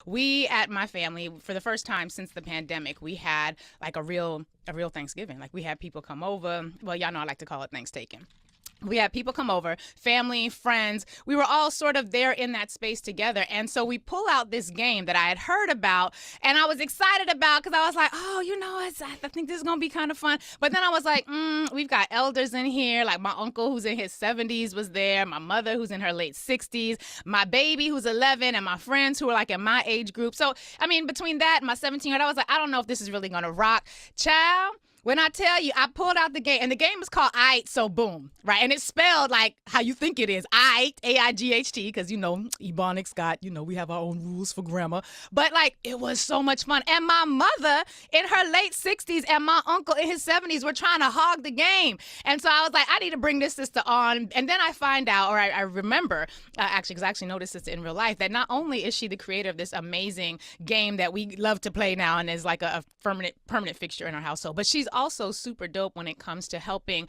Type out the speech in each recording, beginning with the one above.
We at my family, for the first time since the pandemic, we had like a real Thanksgiving. Like we had people come over. Well, y'all know I like to call it Thanksgiving. We had people come over, family, friends. We were all sort of there in that space together. And so we pull out this game that I had heard about and I was excited about because I was like, oh, I think this is going to be kind of fun. But then I was like, we've got elders in here. Like my uncle who's in his 70s was there, my mother who's in her late 60s, my baby who's 11, and my friends who are like in my age group. So, I mean, between that and my 17-year-old, I was like, I don't know if this is really going to rock. Child, when I tell you, I pulled out the game, and the game is called Aight, so boom, right? And it's spelled like how you think it is, Aight, A-I-G-H-T, because, Ebonics got, we have our own rules for grammar. But, like, it was so much fun. And my mother in her late 60s and my uncle in his 70s were trying to hog the game. And so I was like, I need to bring this sister on. And then I find out, or I remember, actually, because I actually know this sister in real life, that not only is she the creator of this amazing game that we love to play now and is like a permanent fixture in our household, but she's also super dope when it comes to helping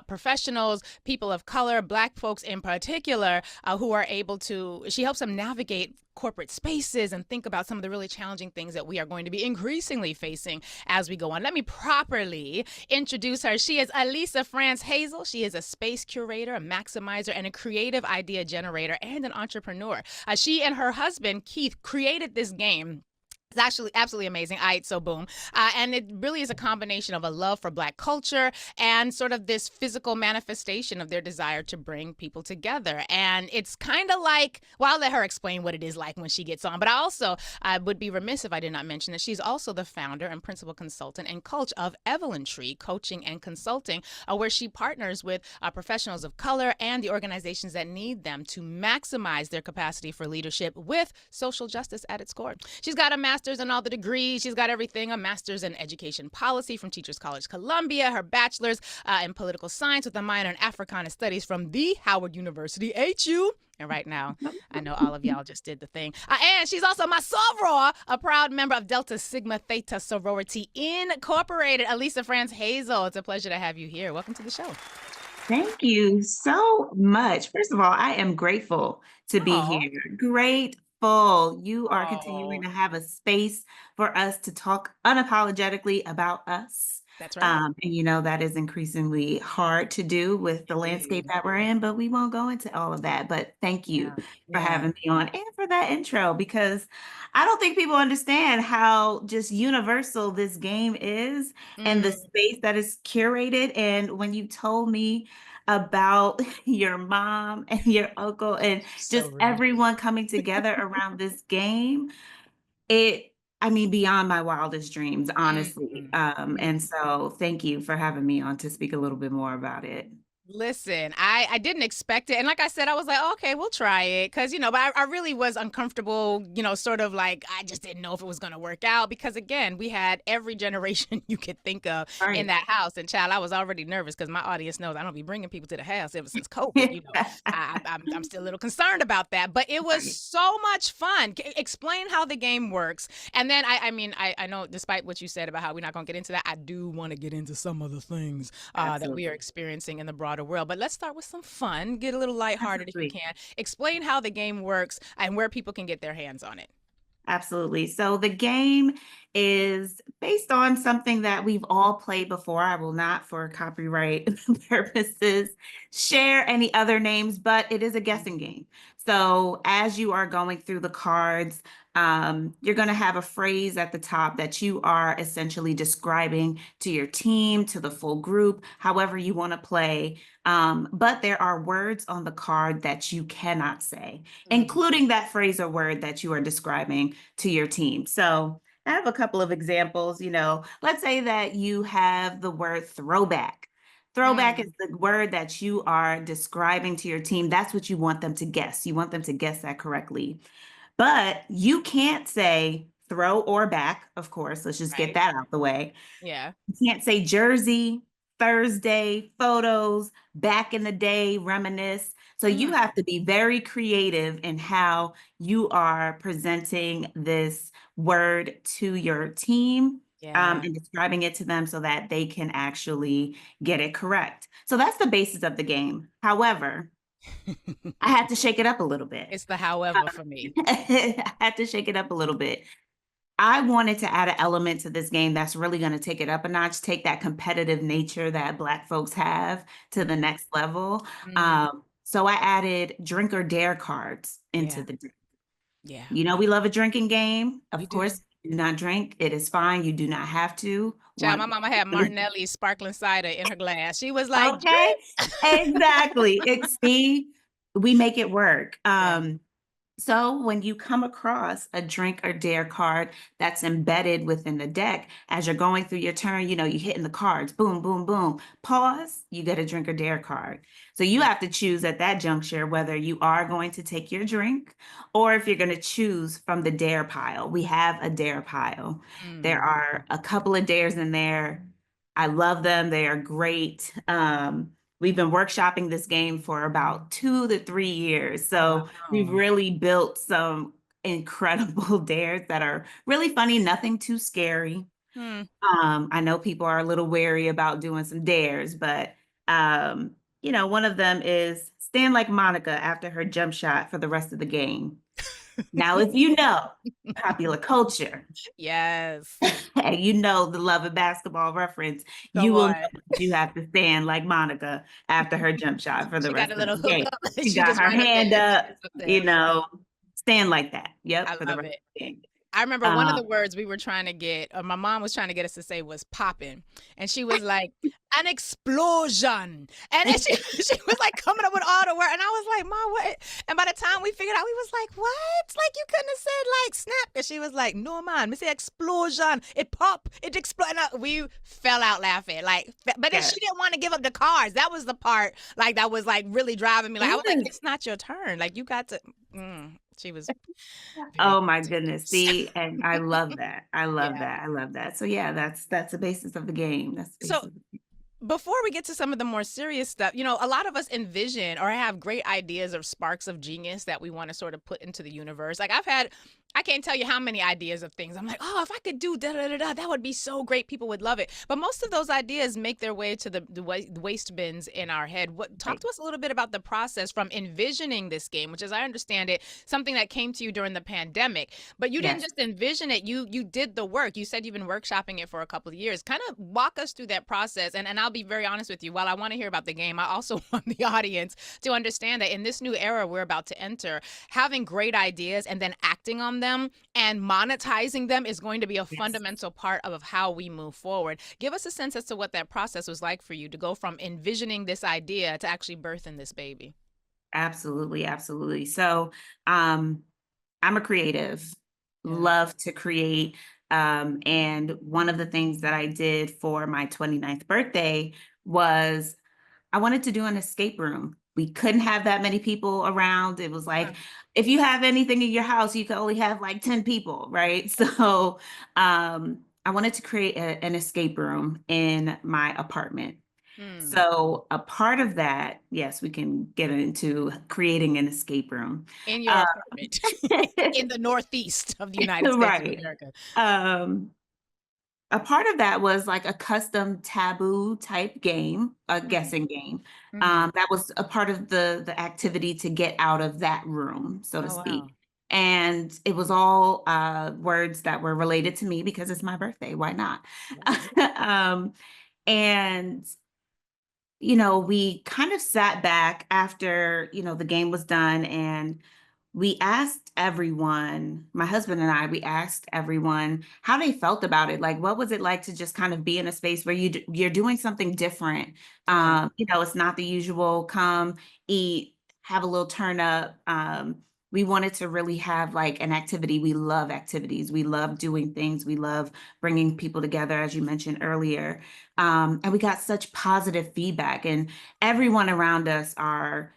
professionals, people of color, Black folks in particular, who are able to, she helps them navigate corporate spaces and think about some of the really challenging things that we are going to be increasingly facing as we go on. Let me properly introduce her. She is Alisa France-Hazle. She is a space curator, a maximizer, and a creative idea generator and an entrepreneur. She and her husband, Keith, created this game. It's actually absolutely amazing. Aight, so boom. And it really is a combination of a love for Black culture and sort of this physical manifestation of their desire to bring people together. And it's kind of like, well, I'll let her explain what it is like when she gets on. But I would be remiss if I did not mention that she's also the founder and principal consultant and coach of Evelyn Tree Coaching and Consulting, where she partners with professionals of color and the organizations that need them to maximize their capacity for leadership with social justice at its core. She's got a master's in all the degrees. She's got everything, a master's in education policy from Teachers College Columbia, her bachelor's in political science with a minor in Africana studies from the Howard University, HU. And right now, I know all of y'all just did the thing. And she's also my soror, a proud member of Delta Sigma Theta Sorority Incorporated. Alisa France-Hazle, it's a pleasure to have you here. Welcome to the show. Thank you so much. First of all, I am grateful to be Oh, here. Grateful. You are continuing oh, to have a space for us to talk unapologetically about us. that's right. That is increasingly hard to do with the landscape Indeed. that we're in, but we won't go into all of that. But thank you Yeah. for Yeah. having me on and for that intro, because I don't think people understand how just universal this game is and the Mm, space that is curated. And when you told me about your mom and your uncle and so just rude. everyone coming together around this game, it, I mean, beyond my wildest dreams, Mm, honestly. mm, And mm. so thank you for having me on to speak a little bit more about it. Listen, I didn't expect it. And like I said, I was like, oh, okay, we'll try it. Because, but I really was uncomfortable, sort of like I just didn't know if it was going to work out. Because again, we had every generation you could think of All in right. that house. And child, I was already nervous because my audience knows I don't be bringing people to the house ever since COVID. I'm still a little concerned about that. But it was Right. so much fun. Explain how the game works. And then, I know despite what you said about how we're not going to get into that, I do want to get into some of the things that we are Absolutely. experiencing in the broader world. But let's start with some fun. Get a little lighthearted if you Absolutely. can. Explain how the game works and where people can get their hands on it. Absolutely. So the game is based on something that we've all played before. I will not, for copyright purposes, share any other names, but it is a guessing game. So as you are going through the cards, you're going to have a phrase at the top that you are essentially describing to your team, to the full group, however you want to play. But there are words on the card that you cannot say, Mm, including that phrase or word that you are describing to your team. So I have a couple of examples. Let's say that you have the word throwback. Throwback is mm, the word that you are describing to your team. That's what you want them to guess. You want them to guess that correctly. But you can't say throw or back, of course. Let's just get right. that out the way. Yeah. You can't say Jersey, Thursday, photos, back in the day, reminisce. So you Mm, have to be very creative in how you are presenting this word to your team, yeah. and describing it to them so that they can actually get it correct. So that's the basis of the game. However, I had to shake it up a little bit. It's the however for me. I had to shake it up a little bit. I wanted to add an element to this game that's really going to take it up a notch, take that competitive nature that Black folks have to the Mm, next level. mm, So I added drink or dare cards into yeah, the. yeah, You know, we love a drinking game. we Of do. course, do not drink. It is fine. You do not have to. Child, my One. mama had Martinelli's sparkling cider in her glass. She was like, Okay. drink. Exactly. See, we make it work. Yeah. So when you come across a drink or dare card that's embedded within the deck, as you're going through your turn, you know, you're hitting the cards, boom, boom, boom. Pause, you get a drink or dare card. So you Yeah. have to choose at that juncture whether you are going to take your drink or if you're going to choose from the dare pile. We have a dare pile. There Mm. are a couple of dares in there. I love them. They are great. We've been workshopping this game for about 2 to 3 years. So we've Wow. really built some incredible dares that are really funny, nothing too scary. Hmm. I know people are a little wary about doing some dares, but um, you know, one of them is stand like Monica after her jump shot for the rest of the game. Now, if you know popular culture Yes. and you know the love of basketball reference, Come you will know on. that you have to stand like Monica after her jump shot for the She got rest a of little the game. hookup. She She got just her right up there. hand She up, just up there. you know, stand like that. Yep, I for the love rest it. of the game. I remember one of Um, the words we were trying to get, or my mom was trying to get us to say was popping. And she was like, an explosion. And then she, she was like coming up with all the words. And I was like, Mom, what? And by the time we figured out, we was like, what? Like you couldn't have said like snap. And she was like, no, man, me say explosion. It pop, it explode. We fell out laughing. Like, but then yeah. she didn't want to give up the cards. That was the part like that was like really driving me. Like, I was like, Yes. it's not your turn. Like you got to, she was very Oh my goodness. serious. See, and I love that. I love Yeah. that. I love that. So yeah, that's the basis of the game. That's the So basis. before we get to some of the more serious stuff, a lot of us envision or have great ideas of sparks of genius that we want to sort of put into the universe. Like I can't tell you how many ideas of things. I'm like, oh, if I could do da da da da, that would be so great. People would love it. But most of those ideas make their way to the waste bins in our head. Talk Right. to us a little bit about the process from envisioning this game, which, as I understand it, something that came to you during the pandemic. But you didn't Yes. just envision it; you did the work. You said you've been workshopping it for a couple of years. Kind of walk us through that process. And I'll be very honest with you. While I want to hear about the game, I also want the audience to understand that in this new era we're about to enter, having great ideas and then acting on them and monetizing them is going to be a Yes. fundamental part of how we move forward. Give us a sense as to what that process was like for you to go from envisioning this idea to actually birthing this baby. Absolutely, absolutely. So, I'm a creative, Yeah. love to create. And one of the things that I did for my 29th birthday was I wanted to do an escape room. We couldn't have that many people around. It was like, Huh. if you have anything in your house, you can only have like 10 people, right? So, I wanted to create an escape room in my apartment. Hmm. So a part of that, yes, we can get into creating an escape room. In your Uh, apartment in the Northeast of the United States of right. America. Um, a part of that was like a custom taboo type game, a Hmm. guessing game. Hmm. That was a part of the activity to get out of that room, so to Oh, wow. speak. And it was all words that were related to me because it's my birthday. Why not? um, and we kind of sat back after, the game was done and we asked everyone, my husband and I, we asked everyone how they felt about it. Like, what was it like to just kind of be in a space where you're doing something different? Yeah. It's not the usual come, eat, have a little turn up. We wanted to really have like an activity. We love activities. We love doing things. We love bringing people together, as you mentioned earlier. And we got such positive feedback, and everyone around us are,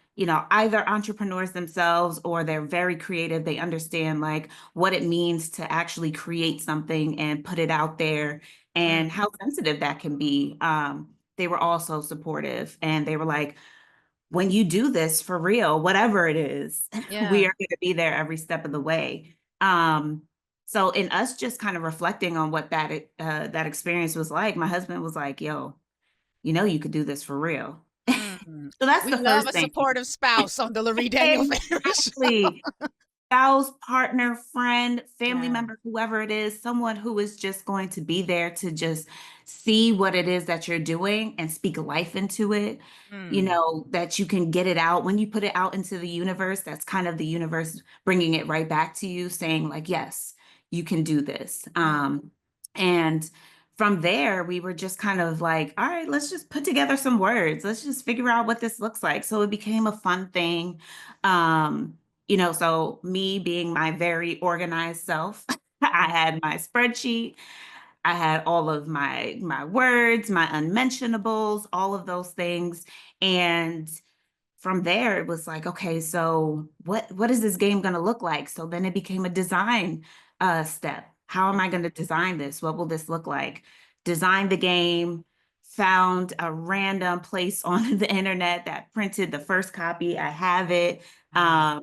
either entrepreneurs themselves or they're very creative. They understand like what it means to actually create something and put it out there and Mm. how sensitive that can be. They were all so supportive and they were like, when you do this for real, whatever it is, we Yeah. are going to be there every step of the way. Um, so in us just kind of reflecting on what that experience was like, my husband was like, yo, you could do this for real. Mm. So that's We the love first a thing. supportive spouse on the Lurie Daniel Family Show. Exactly. Spouse, partner, friend, family Yeah. member, whoever it is, someone who is just going to be there to just see what it is that you're doing and speak life into it. Mm. That you can get it out. When you put it out into the universe, that's kind of the universe bringing it right back to you, saying, like, yes, you can do this. Mm. And from there, we were just kind of like, all right, let's just put together some words. Let's just figure out what this looks like. So it became a fun thing. So me being my very organized self, I had my spreadsheet, I had all of my words, my unmentionables, all of those things. And from there it was like, okay, so what is this game going to look like? So then it became a design step. How am I going to design this? What will this look like? Design the game, found a random place on the internet that printed the first copy. I have it. Wow.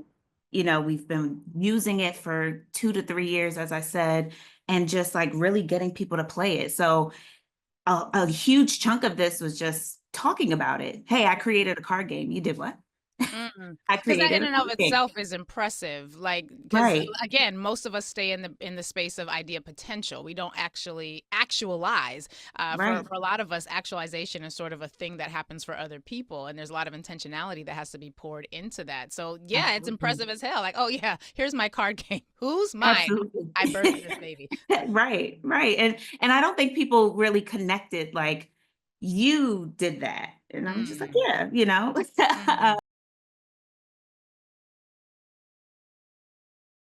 We've been using it for 2 to 3 years, as I said, and just like really getting people to play it. So a huge chunk of this was just talking about it. Hey, I created a card game. You did what? I Because that created in a and of card game. itself is impressive. Like, because Right, again, most of us stay in the space of idea potential. We don't actually actualize. For right. a lot of us, actualization is sort of a thing that happens for other people, and there's a lot of intentionality that has to be poured into that. So yeah, it's Absolutely. impressive as hell. Like, oh yeah, here's my card game. Who's mine? Absolutely. I birthed this baby. Right, right. And I don't think people really connected like you did that. And I'm just like, Mm, yeah. mm.